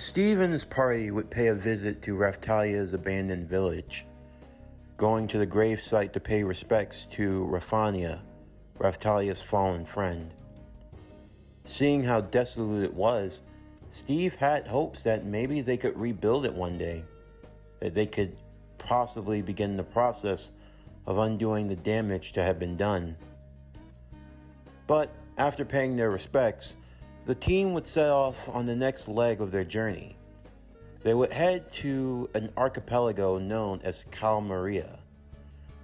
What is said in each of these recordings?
Steve and his party would pay a visit to Raphtalia's abandoned village, going to the gravesite to pay respects to Raphania, Raphtalia's fallen friend. Seeing how desolate it was, Steve had hopes that maybe they could rebuild it one day, that they could possibly begin the process of undoing the damage that had been done. But after paying their respects, the team would set off on the next leg of their journey. They would head to an archipelago known as Calmaria,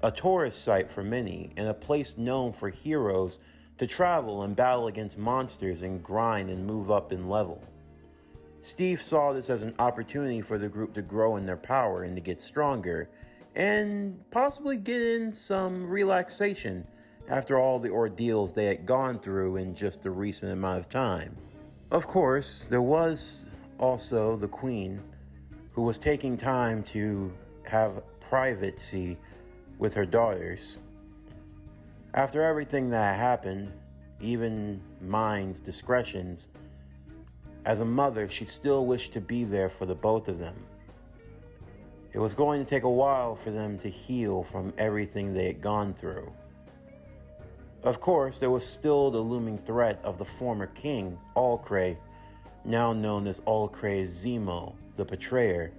a tourist site for many and a place known for heroes to travel and battle against monsters and grind and move up in level. Steve saw this as an opportunity for the group to grow in their power and to get stronger and possibly get in some relaxation after all the ordeals they had gone through in just a recent amount of time. Of course, there was also the Queen, who was taking time to have privacy with her daughters. After everything that happened, even Mind's discretions, as a mother, she still wished to be there for the both of them. It was going to take a while for them to heal from everything they had gone through. Of course, there was still the looming threat of the former king, All-Cray, now known as All-Cray Zemo, the Betrayer.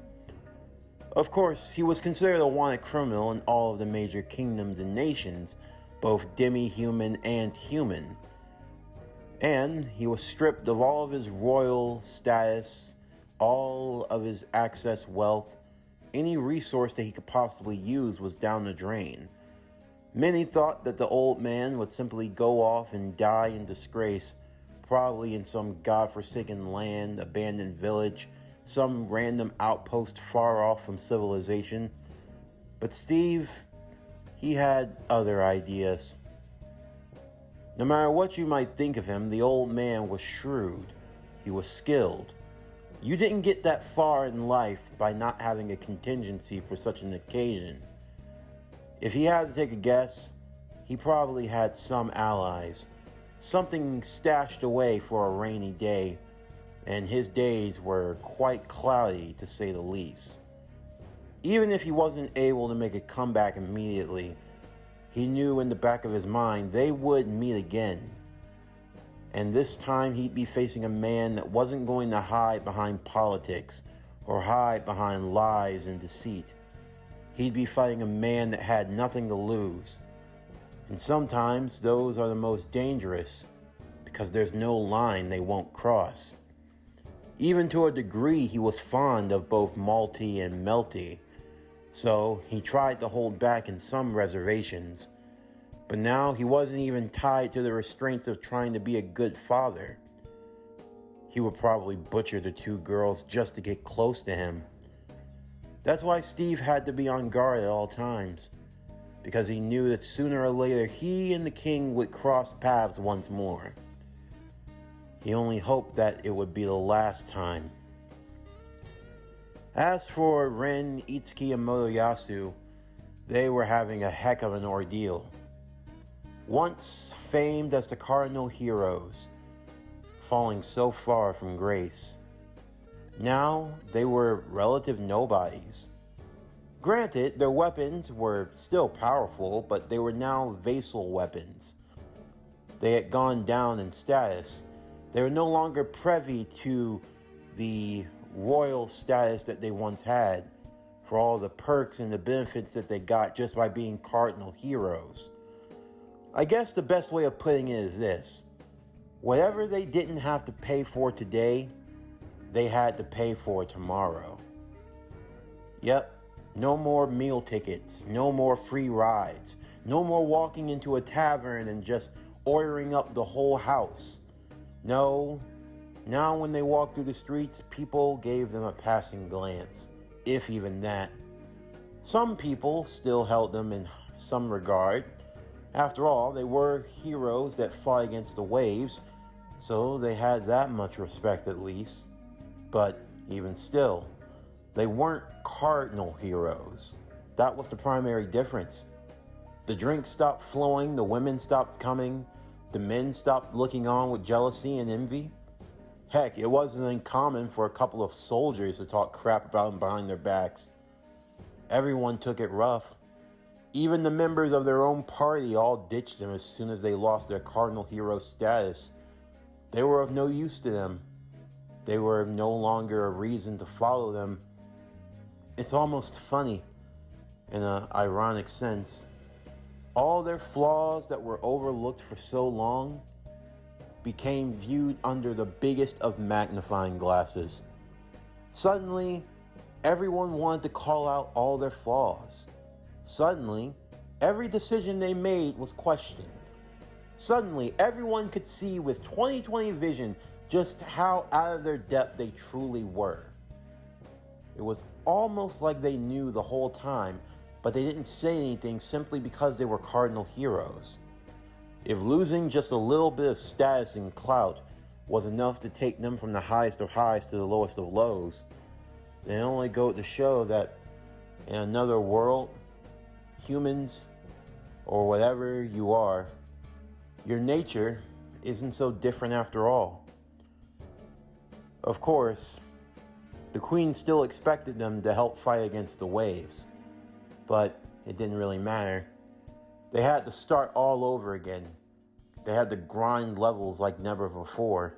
Of course, he was considered a wanted criminal in all of the major kingdoms and nations, both demi-human and human. And he was stripped of all of his royal status, all of his excess wealth. Any resource that he could possibly use was down the drain. Many thought that the old man would simply go off and die in disgrace, probably in some godforsaken land, abandoned village, some random outpost far off from civilization. But Steve, he had other ideas. No matter what you might think of him, the old man was shrewd. He was skilled. You didn't get that far in life by not having a contingency for such an occasion. If he had to take a guess, he probably had some allies, something stashed away for a rainy day, and his days were quite cloudy to say the least. Even if he wasn't able to make a comeback immediately, he knew in the back of his mind they would meet again. And this time he'd be facing a man that wasn't going to hide behind politics or hide behind lies and deceit. He'd be fighting a man that had nothing to lose. And sometimes those are the most dangerous because there's no line they won't cross. Even to a degree, he was fond of both malty and melty, so he tried to hold back in some reservations. But now he wasn't even tied to the restraints of trying to be a good father. He would probably butcher the two girls just to get close to him. That's why Steve had to be on guard at all times, because he knew that sooner or later he and the king would cross paths once more. He only hoped that it would be the last time. As for Ren, Itsuki, and Motoyasu, they were having a heck of an ordeal. Once famed as the cardinal heroes, falling so far from grace. Now they were relative nobodies. Granted, their weapons were still powerful, but they were now vassal weapons. They had gone down in status. They were no longer privy to the royal status that they once had, for all the perks and the benefits that they got just by being cardinal heroes. I guess the best way of putting it is this: whatever they didn't have to pay for today, they had to pay for tomorrow. Yep, no more meal tickets, no more free rides, no more walking into a tavern and just ordering up the whole house. No, now when they walked through the streets, people gave them a passing glance, if even that. Some people still held them in some regard. After all, they were heroes that fought against the waves, so they had that much respect at least. But even still, they weren't cardinal heroes. That was the primary difference. The drinks stopped flowing, the women stopped coming, the men stopped looking on with jealousy and envy. Heck, it wasn't uncommon for a couple of soldiers to talk crap about him behind their backs. Everyone took it rough. Even the members of their own party all ditched him as soon as they lost their cardinal hero status. They were of no use to them. They were no longer a reason to follow them. It's almost funny, in an ironic sense. All their flaws that were overlooked for so long became viewed under the biggest of magnifying glasses. Suddenly, everyone wanted to call out all their flaws. Suddenly, every decision they made was questioned. Suddenly, everyone could see with 20/20 vision just how out of their depth they truly were. It was almost like they knew the whole time, but they didn't say anything simply because they were cardinal heroes. If losing just a little bit of status and clout was enough to take them from the highest of highs to the lowest of lows, then it only goes to show that in another world, humans, or whatever you are, your nature isn't so different after all. Of course, the Queen still expected them to help fight against the waves, but it didn't really matter. They had to start all over again. They had to grind levels like never before.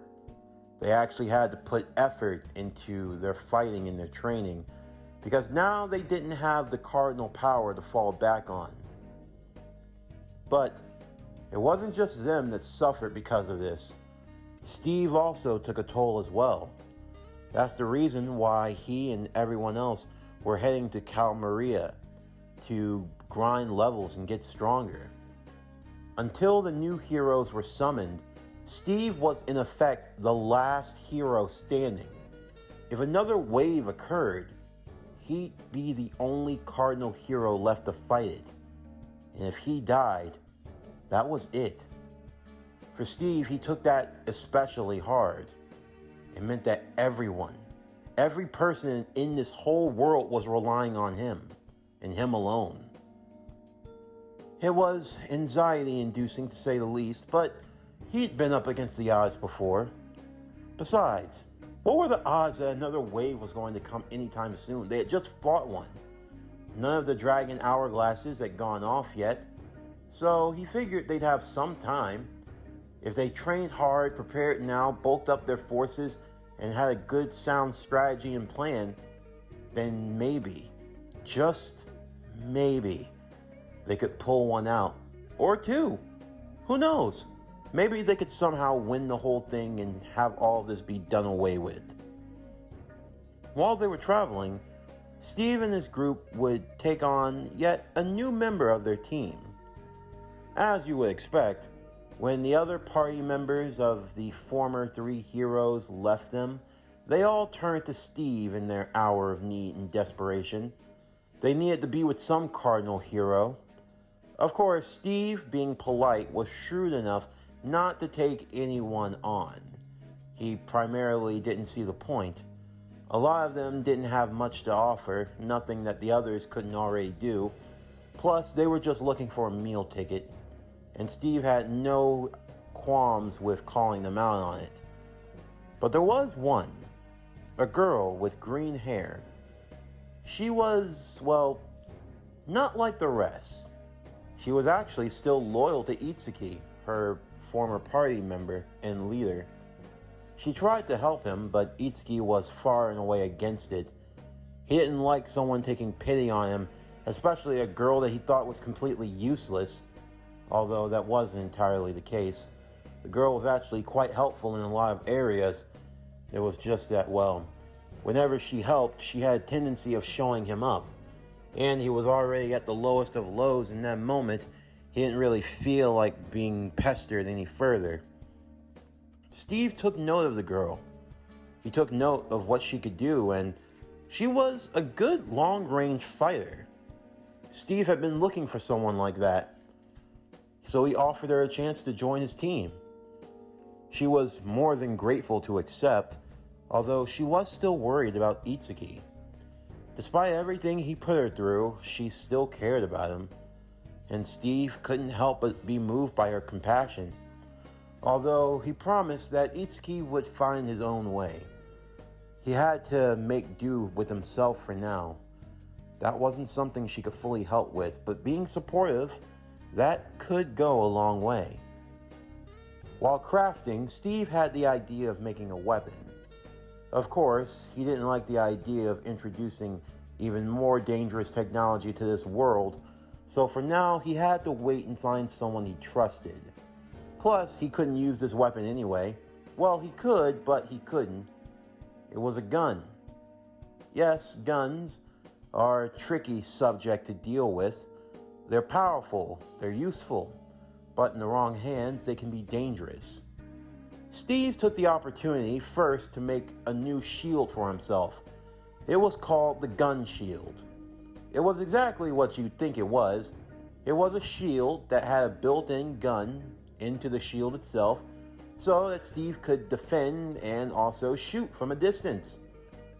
They actually had to put effort into their fighting and their training, because now they didn't have the cardinal power to fall back on. But it wasn't just them that suffered because of this. Steve also took a toll as well. That's the reason why he and everyone else were heading to Cal Maria to grind levels and get stronger. Until the new heroes were summoned, Steve was in effect the last hero standing. If another wave occurred, he'd be the only cardinal hero left to fight it. And if he died, that was it. For Steve, he took that especially hard. It meant that everyone, every person in this whole world was relying on him, and him alone. It was anxiety-inducing to say the least, but he'd been up against the odds before. Besides, what were the odds that another wave was going to come anytime soon? They had just fought one. None of the dragon hourglasses had gone off yet, so he figured they'd have some time. If they trained hard, prepared now, bulked up their forces, and had a good sound strategy and plan, then maybe, just maybe, they could pull one out. Or two. Who knows? Maybe they could somehow win the whole thing and have all of this be done away with. While they were traveling, Steve and his group would take on yet a new member of their team. As you would expect, when the other party members of the former three heroes left them, they all turned to Steve in their hour of need and desperation. They needed to be with some cardinal hero. Of course, Steve, being polite, was shrewd enough not to take anyone on. He primarily didn't see the point. A lot of them didn't have much to offer, nothing that the others couldn't already do. Plus, they were just looking for a meal ticket, and Steve had no qualms with calling them out on it. But there was one, a girl with green hair. She was, well, not like the rest. She was actually still loyal to Itsuki, her former party member and leader. She tried to help him, but Itsuki was far and away against it. He didn't like someone taking pity on him, especially a girl that he thought was completely useless, although that wasn't entirely the case. The girl was actually quite helpful in a lot of areas. It was just that, well, whenever she helped, she had a tendency of showing him up. And he was already at the lowest of lows in that moment. He didn't really feel like being pestered any further. Steve took note of the girl. He took note of what she could do, and she was a good long-range fighter. Steve had been looking for someone like that, so he offered her a chance to join his team. She was more than grateful to accept, although she was still worried about Itsuki. Despite everything he put her through, she still cared about him, and Steve couldn't help but be moved by her compassion. although he promised that Itsuki would find his own way. He had to make do with himself for now. That wasn't something she could fully help with, but being supportive, that could go a long way. While crafting, Steve had the idea of making a weapon. Of course, he didn't like the idea of introducing even more dangerous technology to this world, so for now he had to wait and find someone he trusted. Plus, he couldn't use this weapon anyway. Well, he could, but he couldn't. It was a gun. Yes, guns are a tricky subject to deal with. They're powerful, they're useful, but in the wrong hands, they can be dangerous. Steve took the opportunity first to make a new shield for himself. It was called the Gun Shield. It was exactly what you'd think it was. It was a shield that had a built-in gun into the shield itself, so that Steve could defend and also shoot from a distance.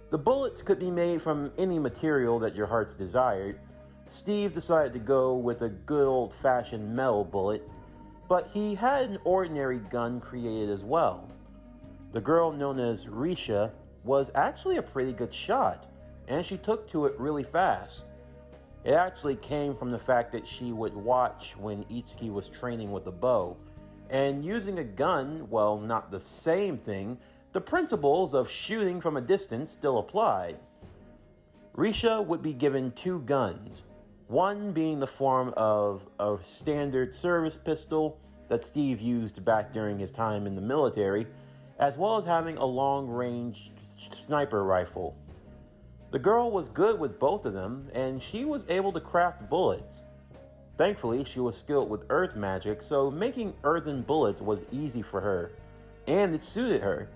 The bullets could be made from any material that your hearts desired. Steve decided to go with a good old-fashioned metal bullet, but he had an ordinary gun created as well. The girl known as Risha was actually a pretty good shot, and she took to it really fast. It actually came from the fact that she would watch when Itsuki was training with a bow, and using a gun, well, not the same thing, the principles of shooting from a distance still applied. Risha would be given two guns, one being the form of a standard service pistol that Steve used back during his time in the military, as well as having a long-range sniper rifle. The girl was good with both of them, and she was able to craft bullets. Thankfully, she was skilled with earth magic, so making earthen bullets was easy for her, and it suited her.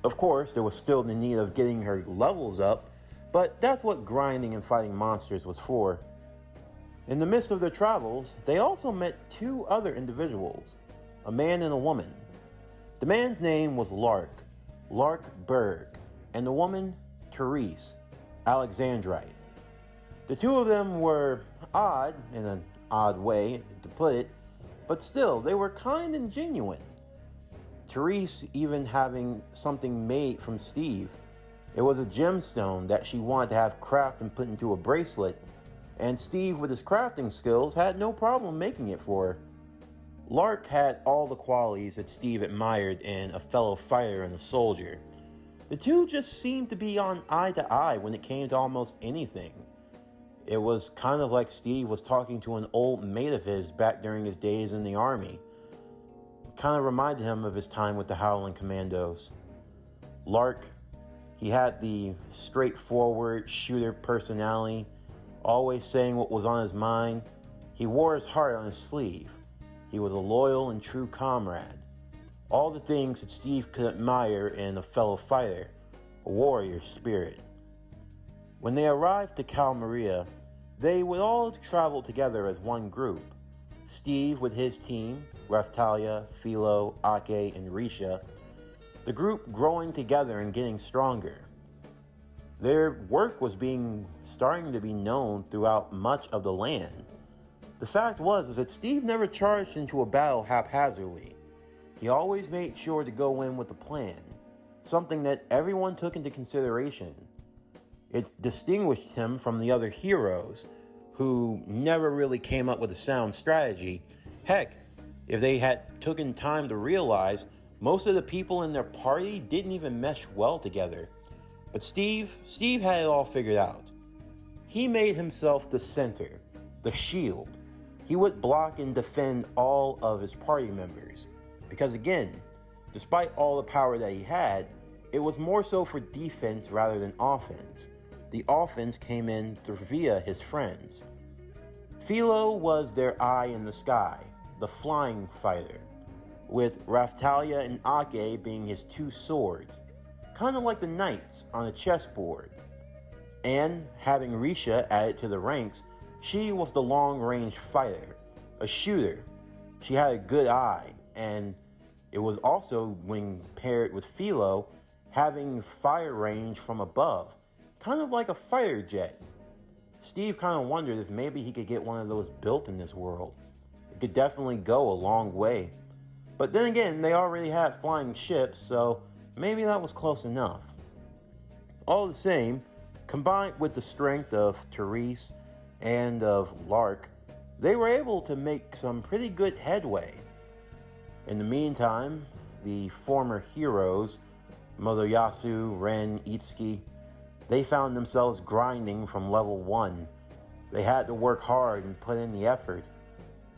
Of course, there was still the need of getting her levels up, but that's what grinding and fighting monsters was for. In the midst of their travels, they also met two other individuals, a man and a woman. The man's name was Lark Berg, and the woman, Therese, Alexandrite. The two of them were odd, in an odd way to put it, but still, they were kind and genuine. Therese even having something made from Steve. It was a gemstone that she wanted to have crafted and put into a bracelet, and Steve, with his crafting skills, had no problem making it for her. Lark had all the qualities that Steve admired in a fellow fighter and a soldier. The two just seemed to be on eye to eye when it came to almost anything. It was kind of like Steve was talking to an old mate of his back during his days in the army. It kind of reminded him of his time with the Howling Commandos. Lark, he had the straightforward shooter personality, always saying what was on his mind. He wore his heart on his sleeve. He was a loyal and true comrade. All the things that Steve could admire in a fellow fighter, a warrior spirit. When they arrived to Cal Maria, they would all travel together as one group. Steve with his team, Raphtalia, Philo, Ake, and Risha, the group growing together and getting stronger. Their work was starting to be known throughout much of the land. The fact was that Steve never charged into a battle haphazardly. He always made sure to go in with a plan, something that everyone took into consideration. It distinguished him from the other heroes, who never really came up with a sound strategy. Heck, if they had taken time to realize, most of the people in their party didn't even mesh well together. But Steve had it all figured out. He made himself the center, the shield. He would block and defend all of his party members. Because again, despite all the power that he had, it was more so for defense rather than offense. The offense came in via his friends. Philo was their eye in the sky, the flying fighter, with Raphtalia and Ake being his two swords, kind of like the knights on a chessboard. And having Risha added to the ranks, she was the long-range fighter, a shooter. She had a good eye, and it was also, when paired with Philo, having fire range from above, kind of like a fighter jet. Steve kind of wondered if maybe he could get one of those built in this world. It could definitely go a long way. But then again, they already had flying ships, so maybe that was close enough. All the same, combined with the strength of Therese and of Lark, they were able to make some pretty good headway. In the meantime, the former heroes, Motoyasu, Ren, Itsuki, they found themselves grinding from level 1. They had to work hard and put in the effort.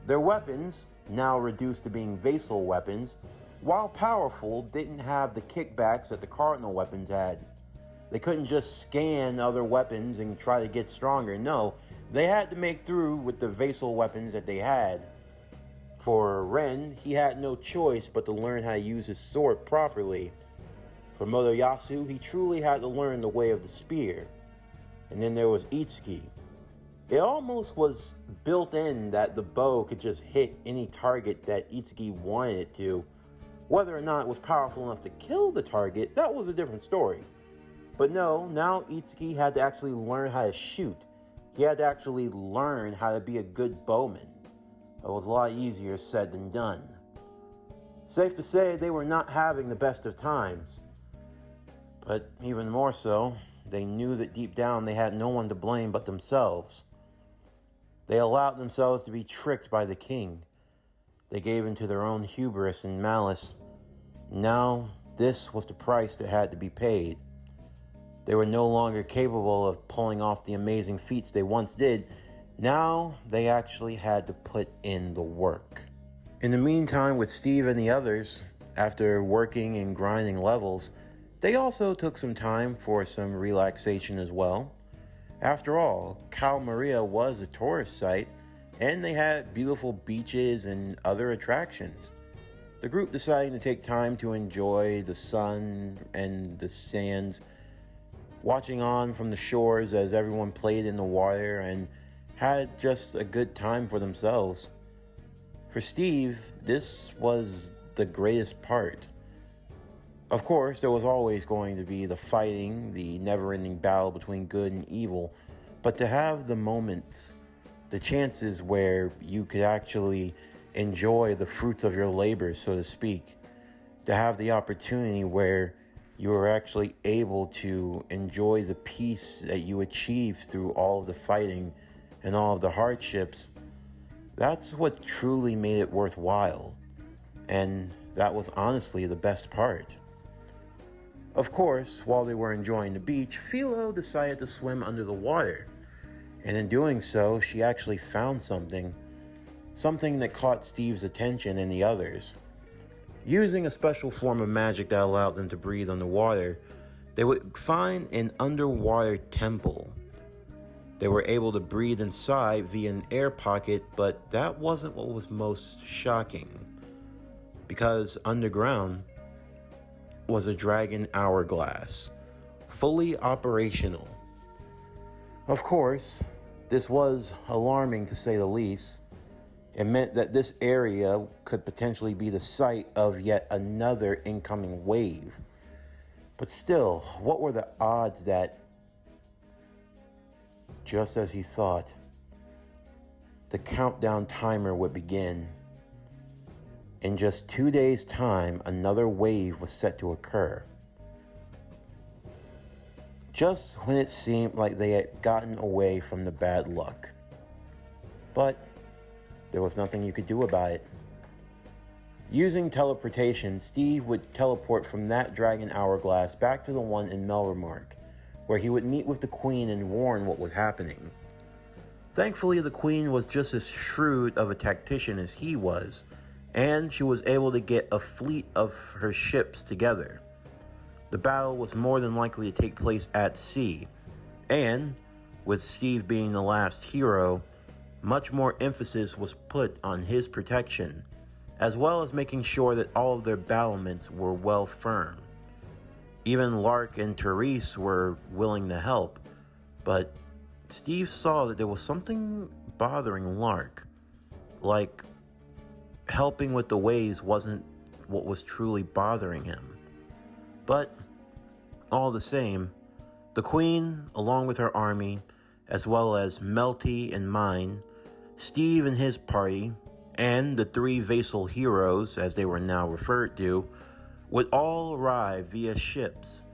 Their weapons, now reduced to being vassal weapons, while powerful, didn't have the kickbacks that the cardinal weapons had. They couldn't just scan other weapons and try to get stronger. No, they had to make through with the vassal weapons that they had. For Ren, he had no choice but to learn how to use his sword properly. For Motoyasu, he truly had to learn the way of the spear. And then there was Itsuki. It almost was built in that the bow could just hit any target that Itsuki wanted it to. Whether or not it was powerful enough to kill the target, that was a different story. But no, now Itsuki had to actually learn how to shoot. He had to actually learn how to be a good bowman. It was a lot easier said than done. Safe to say they were not having the best of times. But even more so, they knew that deep down they had no one to blame but themselves. They allowed themselves to be tricked by the king. They gave in to their own hubris and malice. Now, this was the price that had to be paid. They were no longer capable of pulling off the amazing feats they once did. Now, they actually had to put in the work. In the meantime, with Steve and the others, after working and grinding levels, they also took some time for some relaxation as well. After all, Cal Maria was a tourist site, and they had beautiful beaches and other attractions. The group decided to take time to enjoy the sun and the sands, watching on from the shores as everyone played in the water and had just a good time for themselves. For Steve, this was the greatest part. Of course, there was always going to be the fighting, the never-ending battle between good and evil, but to have the moments, the chances where you could actually enjoy the fruits of your labor, so to speak, to have the opportunity where you were actually able to enjoy the peace that you achieved through all of the fighting and all of the hardships, that's what truly made it worthwhile. And that was honestly the best part. Of course, while they were enjoying the beach, Philo decided to swim under the water. And in doing so, she actually found something that caught Steve's attention and the others. Using a special form of magic that allowed them to breathe underwater, they would find an underwater temple. They were able to breathe inside via an air pocket, but that wasn't what was most shocking. Because underground was a dragon hourglass, fully operational. Of course, this was alarming to say the least. It meant that this area could potentially be the site of yet another incoming wave. But still, what were the odds that, just as he thought, the countdown timer would begin. In just 2 days' time, another wave was set to occur. Just when it seemed like they had gotten away from the bad luck. But there was nothing you could do about it. Using teleportation, Steve would teleport from that dragon hourglass back to the one in Melremark, where he would meet with the queen and warn what was happening. Thankfully, the queen was just as shrewd of a tactician as he was, and she was able to get a fleet of her ships together. The battle was more than likely to take place at sea, and, with Steve being the last hero, much more emphasis was put on his protection, as well as making sure that all of their battlements were well firm. Even Lark and Therese were willing to help, but Steve saw that there was something bothering Lark. Like, helping with the waves wasn't what was truly bothering him. But, all the same, the Queen, along with her army, as well as Melty and Mine, Steve and his party, and the three Vassal heroes, as they were now referred to, would all arrive via ships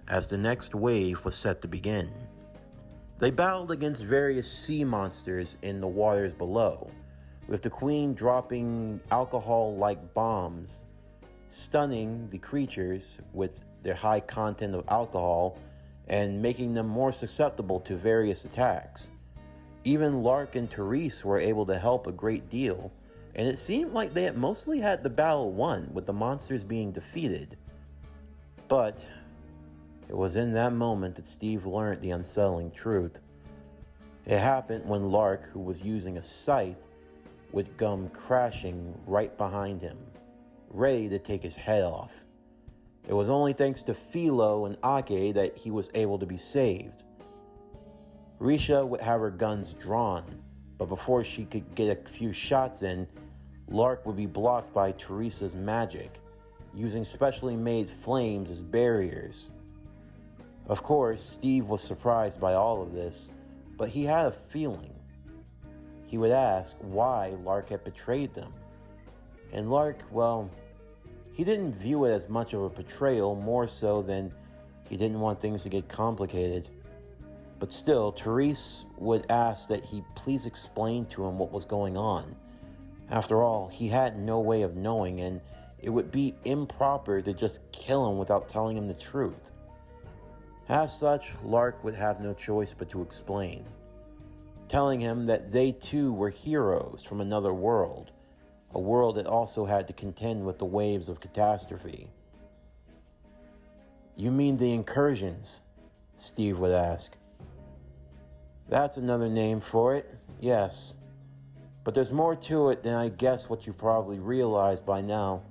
as the next wave was set to begin. They battled against various sea monsters in the waters below, with the Queen dropping alcohol-like bombs, stunning the creatures with their high content of alcohol and making them more susceptible to various attacks. Even Lark and T.R.O.T.S.H were able to help a great deal, and it seemed like they had mostly had the battle won, with the monsters being defeated. But it was in that moment that Steve learned the unsettling truth. It happened when Lark, who was using a scythe, would come crashing right behind him, ready to take his head off. It was only thanks to Philo and Ake that he was able to be saved. Risha would have her guns drawn, but before she could get a few shots in, Lark would be blocked by Teresa's magic, using specially made flames as barriers. Of course, Steve was surprised by all of this, but he had a feeling. He would ask why Lark had betrayed them. And Lark, well, he didn't view it as much of a betrayal, more so than he didn't want things to get complicated. But still, T.R.O.T.S.H would ask that he please explain to him what was going on. After all, he had no way of knowing, and it would be improper to just kill him without telling him the truth. As such, Lark would have no choice but to explain, telling him that they too were heroes from another world, a world that also had to contend with the waves of catastrophe. "You mean the incursions?" Steve would ask. "That's another name for it, yes. But there's more to it than I guess what you've probably realized by now.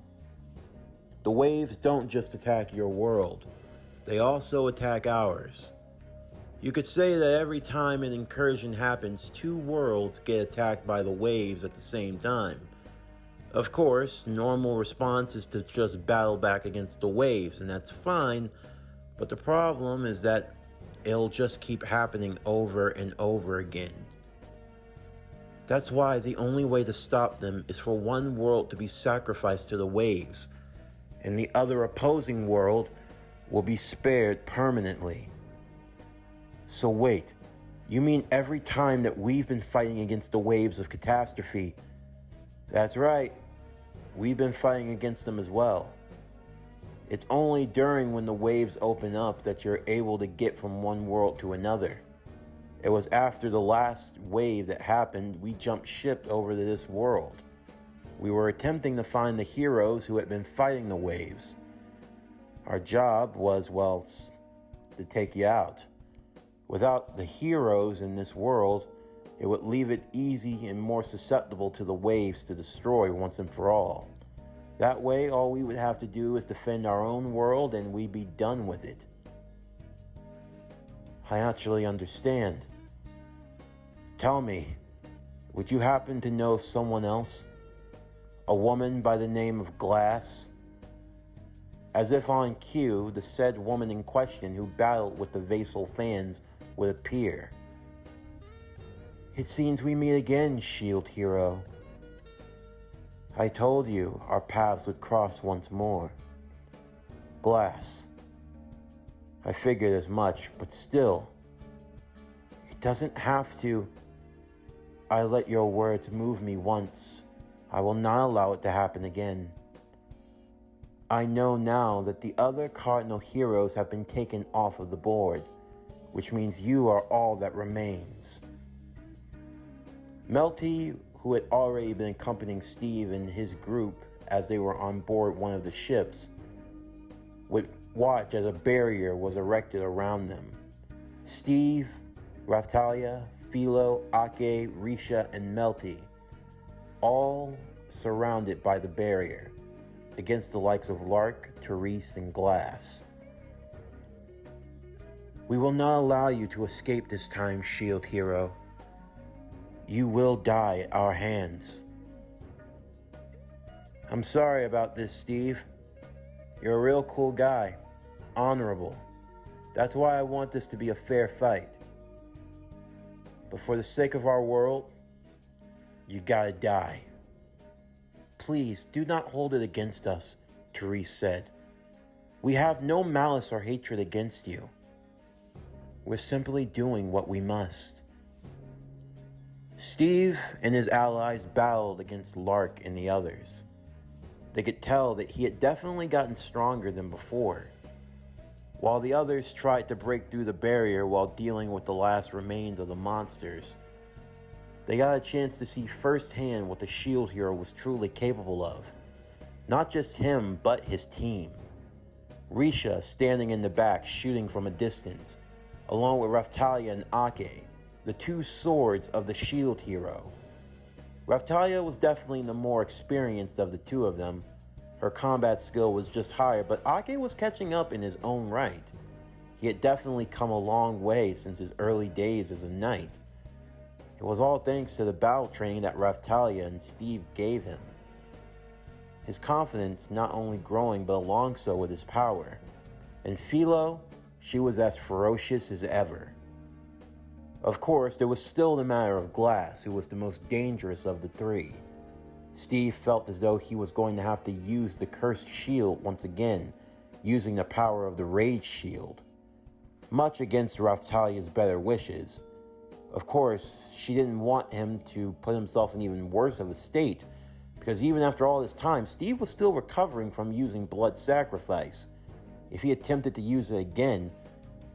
The waves don't just attack your world, they also attack ours. You could say that every time an incursion happens, two worlds get attacked by the waves at the same time. Of course, normal response is to just battle back against the waves, and that's fine, but the problem is that it'll just keep happening over and over again. That's why the only way to stop them is for one world to be sacrificed to the waves, and the other opposing world will be spared permanently." "So wait, you mean every time that we've been fighting against the waves of catastrophe?" "That's right. We've been fighting against them as well. It's only during when the waves open up that you're able to get from one world to another. It was after the last wave that happened, we jumped ship over to this world. We were attempting to find the heroes who had been fighting the waves. Our job was, well, to take you out. Without the heroes in this world, it would leave it easy and more susceptible to the waves to destroy once and for all. That way, all we would have to do is defend our own world and we'd be done with it." "I actually understand. Tell me, would you happen to know someone else? A woman by the name of Glass?" As if on cue, the said woman in question who battled with the Vassal fans would appear. "It seems we meet again, Shield Hero. I told you our paths would cross once more. Glass. I figured as much, but still, it doesn't have to. I let your words move me once. I will not allow it to happen again. I know now that the other Cardinal heroes have been taken off of the board, which means you are all that remains." Melty, who had already been accompanying Steve and his group as they were on board one of the ships, would watch as a barrier was erected around them. Steve, Raftalia, Philo, Ake, Risha, and Melty, all surrounded by the barrier, against the likes of Lark, T.R.O.T.S.H, and Glass. "We will not allow you to escape this time, Shield Hero. You will die at our hands." "I'm sorry about this, Steve. You're a real cool guy. Honorable. That's why I want this to be a fair fight. But for the sake of our world, you gotta die." please do not hold it against us," T.R.O.T.S.H said. "We have no malice or hatred against you. We're simply doing what we must." Steve and his allies battled against Lark and the others. They could tell that he had definitely gotten stronger than before. While the others tried to break through the barrier while dealing with the last remains of the monsters, they got a chance to see firsthand what the shield hero was truly capable of. Not just him, but his team. Risha standing in the back shooting from a distance, along with Raphtalia and Ake, the two swords of the shield hero. Raphtalia was definitely the more experienced of the two of them. Her combat skill was just higher, but Ake was catching up in his own right. He had definitely come a long way since his early days as a knight. It was all thanks to the battle training that Raphtalia and Steve gave him. His confidence not only growing but along so with his power. And Philo, she was as ferocious as ever. Of course, there was still the matter of Glass, who was the most dangerous of the three. Steve felt as though he was going to have to use the cursed shield once again, using the power of the Rage Shield. Much against Raphtalia's better wishes. Of course, she didn't want him to put himself in even worse of a state, because even after all this time, Steve was still recovering from using blood sacrifice. If he attempted to use it again,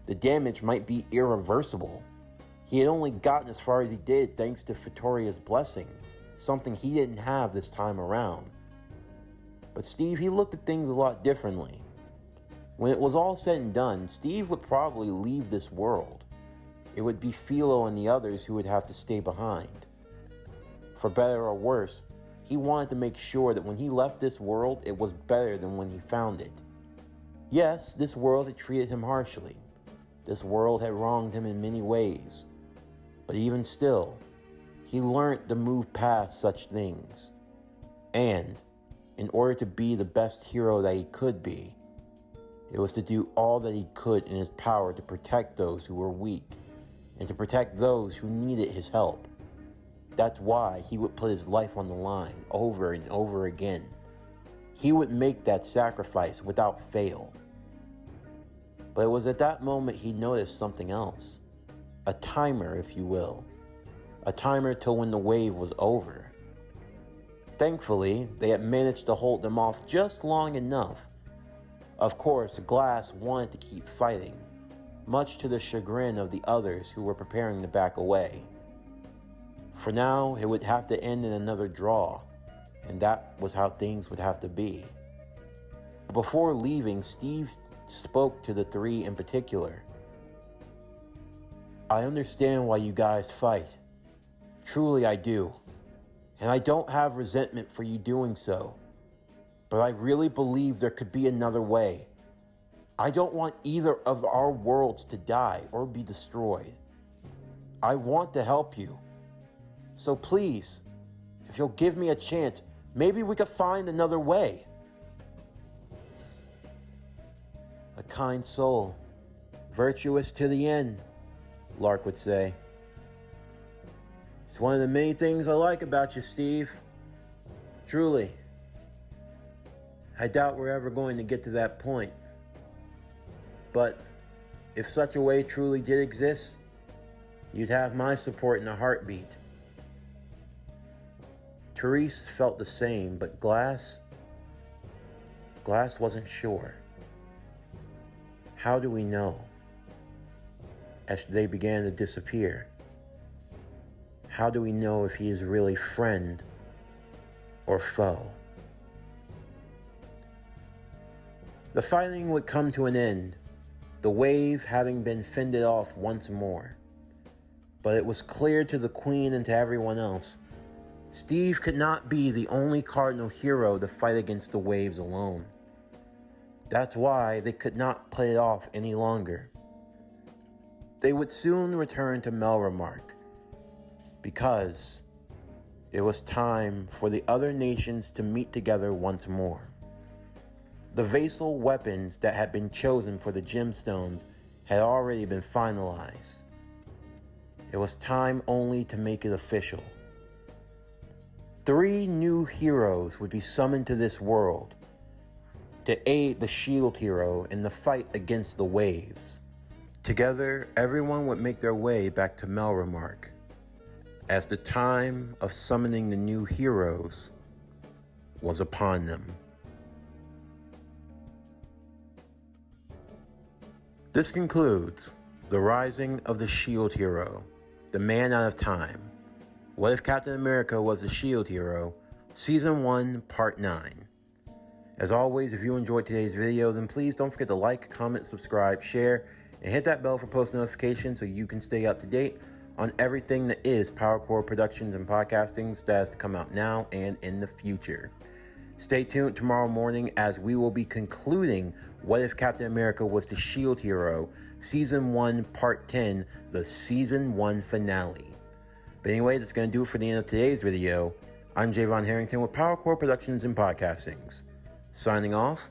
the damage might be irreversible. He had only gotten as far as he did thanks to Vittoria's blessing, something he didn't have this time around. But Steve, he looked at things a lot differently. When it was all said and done, Steve would probably leave this world. It would be Philo and the others who would have to stay behind. For better or worse, he wanted to make sure that when he left this world, it was better than when he found it. Yes, this world had treated him harshly. This world had wronged him in many ways. But even still, he learned to move past such things. And, in order to be the best hero that he could be, it was to do all that he could in his power to protect those who were weak, and to protect those who needed his help. That's why he would put his life on the line over and over again. He would make that sacrifice without fail. But it was at that moment he noticed something else. A timer, if you will. A timer till when the wave was over. Thankfully, they had managed to hold them off just long enough. Of course, Glass wanted to keep fighting, much to the chagrin of the others who were preparing to back away. For now, it would have to end in another draw, and that was how things would have to be. Before leaving, Steve spoke to the three in particular. "I understand why you guys fight. Truly I do. And I don't have resentment for you doing so. But I really believe there could be another way. I don't want either of our worlds to die or be destroyed. I want to help you. So please, if you'll give me a chance, maybe we could find another way." A kind soul, virtuous to the end, Lark would say. "It's one of the many things I like about you, Steve. Truly. I doubt we're ever going to get to that point. But if such a way truly did exist, you'd have my support in a heartbeat." T.R.O.T.S.H felt the same, but Glass wasn't sure. How do we know? As they began to disappear, how do we know if he is really friend or foe? The fighting would come to an end, the wave having been fended off once more. But it was clear to the Queen and to everyone else, Steve could not be the only cardinal hero to fight against the waves alone. That's why they could not play it off any longer. They would soon return to Melramark, because it was time for the other nations to meet together once more. The vassal weapons that had been chosen for the gemstones had already been finalized. It was time only to make it official. 3 new heroes would be summoned to this world to aid the SHIELD hero in the fight against the waves. Together, everyone would make their way back to Melremark, as the time of summoning the new heroes was upon them. This concludes The Rising of the SHIELD Hero, The Man Out of Time. What if Captain America was the SHIELD Hero? Season 1, Part 9. As always, if you enjoyed today's video, then please don't forget to like, comment, subscribe, share, and hit that bell for post notifications so you can stay up to date on everything that is PowerCore Productions and Podcasting that has to come out now and in the future. Stay tuned tomorrow morning as we will be concluding What If Captain America Was the SHIELD Hero, Season 1, Part 10, the Season 1 finale. But anyway, that's going to do it for the end of today's video. I'm Javon Harrington with PowerCore Productions and Podcastings. Signing off,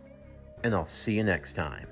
and I'll see you next time.